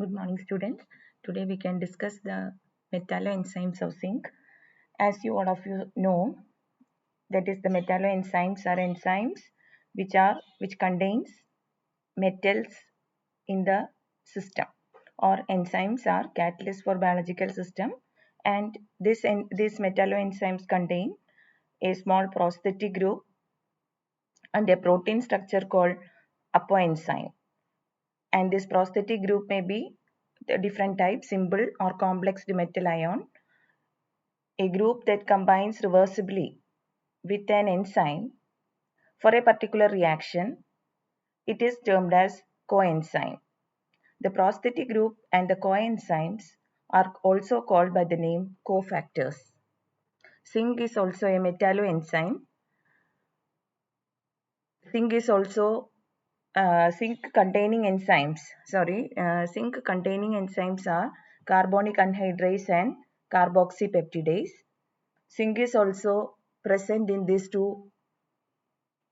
Good morning, students. Today we can discuss the metalloenzymes of zinc. As you all of you know, that is the metalloenzymes are enzymes which contains metals in the system, or enzymes are catalysts for biological system, and these metalloenzymes contain a small prosthetic group and a protein structure called apoenzyme. And this prosthetic group may be the different type, simple or complex metal ion. A group that combines reversibly with an enzyme for a particular reaction, it is termed as coenzyme. The prosthetic group and the coenzymes are also called by the name cofactors. Zinc is also a metalloenzyme. Zinc is also zinc containing enzymes. Zinc containing enzymes are carbonic anhydrase and carboxypeptidase. Zinc is also present in these two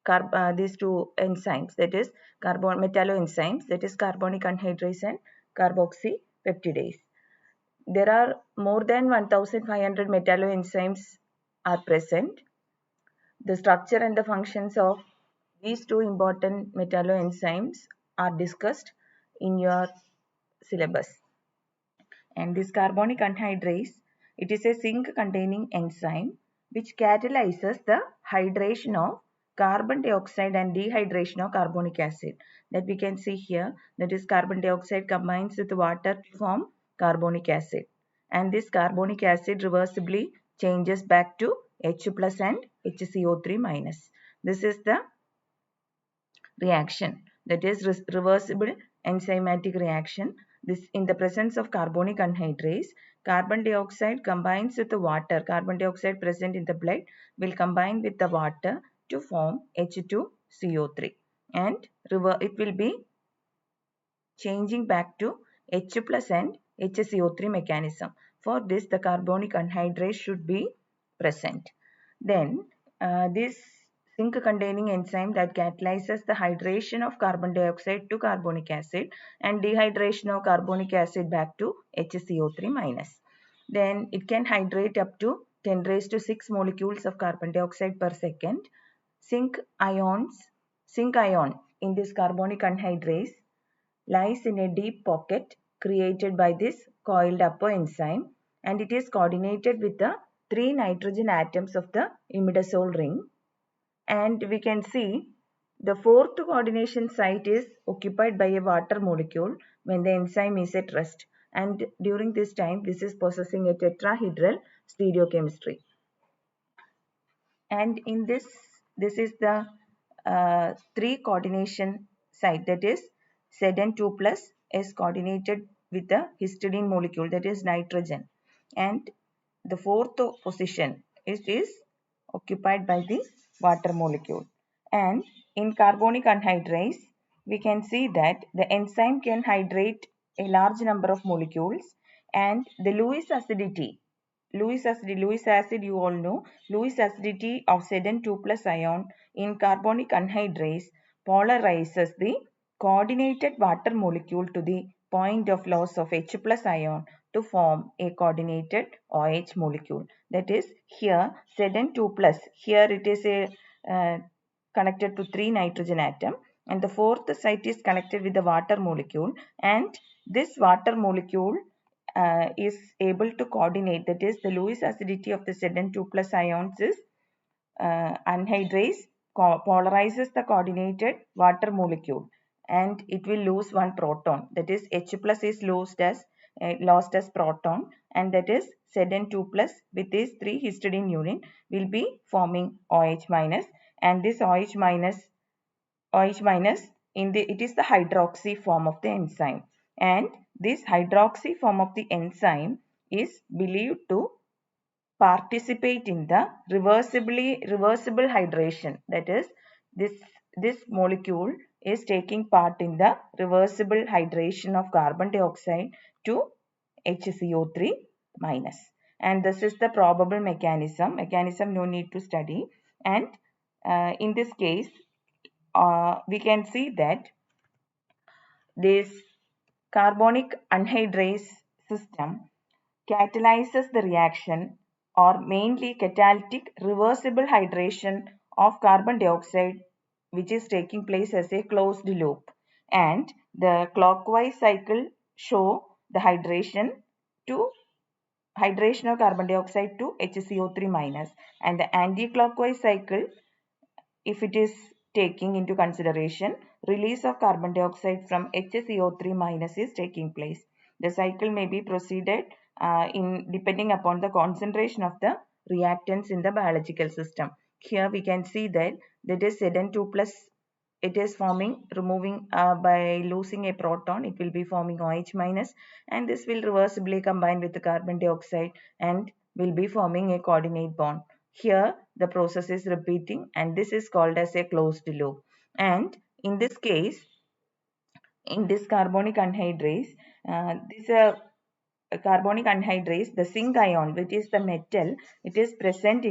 enzymes, that is metalloenzymes, that is carbonic anhydrase and carboxypeptidase. There are more than 1500 metalloenzymes are present. The structure and the functions of these two important metalloenzymes are discussed in your syllabus. And this carbonic anhydrase, it is a zinc containing enzyme which catalyzes the hydration of carbon dioxide and dehydration of carbonic acid. That we can see here, that is carbon dioxide combines with water to form carbonic acid. And this carbonic acid reversibly changes back to H plus and HCO3 minus. This is the reaction, that is reversible enzymatic reaction. This, in the presence of carbonic anhydrase, carbon dioxide combines with the water. Carbon dioxide present in the blood will combine with the water to form H2CO3, and it will be changing back to H plus and HCO3 mechanism. For this, the carbonic anhydrase should be present. Then this zinc containing enzyme that catalyzes the hydration of carbon dioxide to carbonic acid and dehydration of carbonic acid back to HCO3 minus. Then it can hydrate up to 10 raised to 6 molecules of carbon dioxide per second. Zinc ion in this carbonic anhydrase lies in a deep pocket created by this coiled apoenzyme, and it is coordinated with the 3 nitrogen atoms of the imidazole ring. And we can see the fourth coordination site is occupied by a water molecule when the enzyme is at rest, and during this time this is possessing a tetrahedral stereochemistry. And in this is the 3 coordination site, that is Zn2 plus is coordinated with the histidine molecule, that is nitrogen, and the fourth position is occupied by the water molecule. And in carbonic anhydrase, we can see that the enzyme can hydrate a large number of molecules, and the Lewis acid, you all know, Lewis acidity of Zn2 plus ion in carbonic anhydrase polarizes the coordinated water molecule to the point of loss of H plus ion to form a coordinated OH molecule. That is, here Zn2 plus, here it is a connected to 3 nitrogen atom, and the fourth site is connected with the water molecule, and this water molecule is able to coordinate, that is the Lewis acidity of the Zn2 plus ions is anhydrase polarizes the coordinated water molecule, and it will lose one proton, that is H plus is lost as proton, and that is Zn2 plus with these 3 histidine union will be forming OH minus, and this OH minus it is the hydroxy form of the enzyme, and this hydroxy form of the enzyme is believed to participate in the reversible hydration, that is this molecule is taking part in the reversible hydration of carbon dioxide to HCO3 minus, and this is the probable mechanism no need to study. And in this case we can see that this carbonic anhydrase system catalyzes the reaction or mainly catalytic reversible hydration of carbon dioxide, which is taking place as a closed loop, and the clockwise cycle show the to hydration of carbon dioxide to HCO3 minus, and the anti-clockwise cycle, if it is taking into consideration release of carbon dioxide from HCO3 minus is taking place. The cycle may be proceeded in depending upon the concentration of the reactants in the biological system. Here we can see that is Zn2 plus, it is forming, removing by losing a proton, it will be forming OH minus, and this will reversibly combine with the carbon dioxide and will be forming a coordinate bond. Here the process is repeating, and this is called as a closed loop. And in this case, in this carbonic anhydrase, carbonic anhydrase, the zinc ion, which is the metal, it is present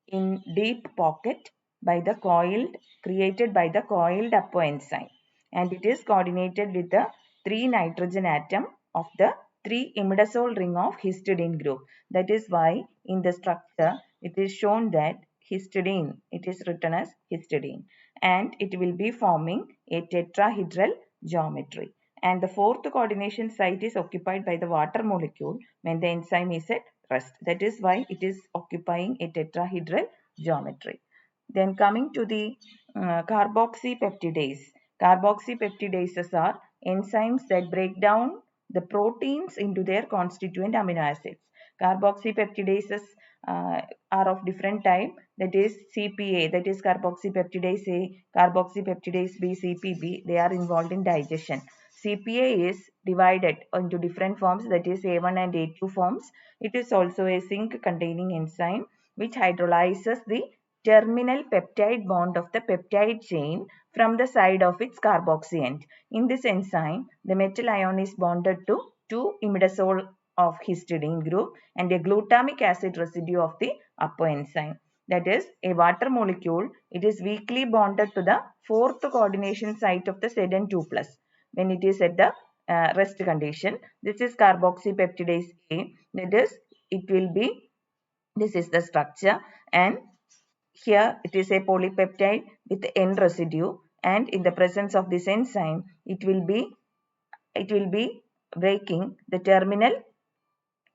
in deep pocket by the coiled, created by the coiled apoenzyme, and it is coordinated with the 3 nitrogen atom of the 3 imidazole ring of histidine group. That is why in the structure it is shown that histidine, it is written as histidine, and it will be forming a tetrahedral geometry. And the fourth coordination site is occupied by the water molecule when the enzyme is at rest. That is why it is occupying a tetrahedral geometry. Then coming to the carboxypeptidase. Carboxypeptidases are enzymes that break down the proteins into their constituent amino acids. Carboxypeptidases are of different type, that is CPA, that is carboxypeptidase A, carboxypeptidase B, CPB, they are involved in digestion. CPA is divided into different forms, that is A1 and A2 forms. It is also a zinc containing enzyme which hydrolyzes the terminal peptide bond of the peptide chain from the side of its carboxy end. In this enzyme, the metal ion is bonded to 2 imidazole of histidine group and a glutamic acid residue of the apoenzyme. That is, a water molecule, it is weakly bonded to the fourth coordination site of the Zn2 plus when it is at the rest condition. This is carboxypeptidase A. That is, it will be, this is the structure, and here it is a polypeptide with N residue, and in the presence of this enzyme, it will be breaking the terminal,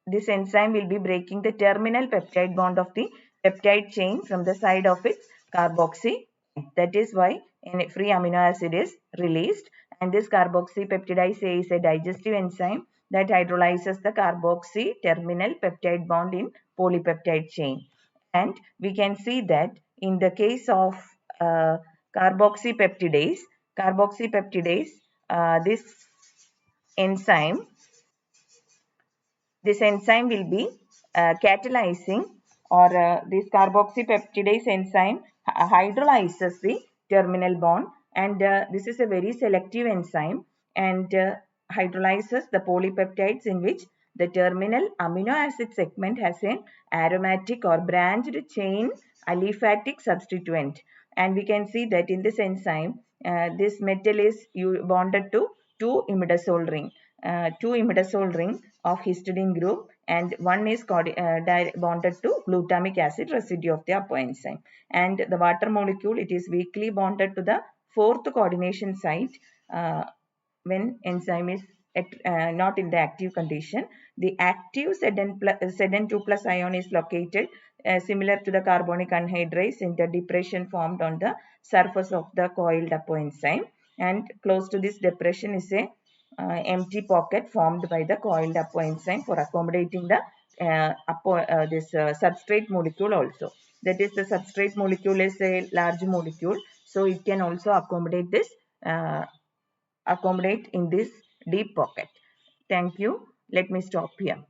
this enzyme will be breaking the terminal peptide bond of the peptide chain from the side of its carboxy. That is why a free amino acid is released, and this carboxypeptidase A is a digestive enzyme that hydrolyzes the carboxy terminal peptide bond in polypeptide chain. And we can see that in the case of uh, carboxypeptidase, this enzyme this enzyme will be catalyzing, or this carboxypeptidase enzyme hydrolyzes the terminal bond, and this is a very selective enzyme, and hydrolyzes the polypeptides in which the terminal amino acid segment has an aromatic or branched chain aliphatic substituent. And we can see that in this enzyme, this metal is bonded to 2 imidazole ring of histidine group, and one is bonded to glutamic acid residue of the apoenzyme. And the water molecule, it is weakly bonded to the fourth coordination site when enzyme is not in the active condition. The active Zn2 plus ion is located similar to the carbonic anhydrase in the depression formed on the surface of the coiled apoenzyme, and close to this depression is a empty pocket formed by the coiled apoenzyme for accommodating the substrate molecule also. That is, the substrate molecule is a large molecule, so it can also accommodate in this deep pocket. Thank you. Let me stop here.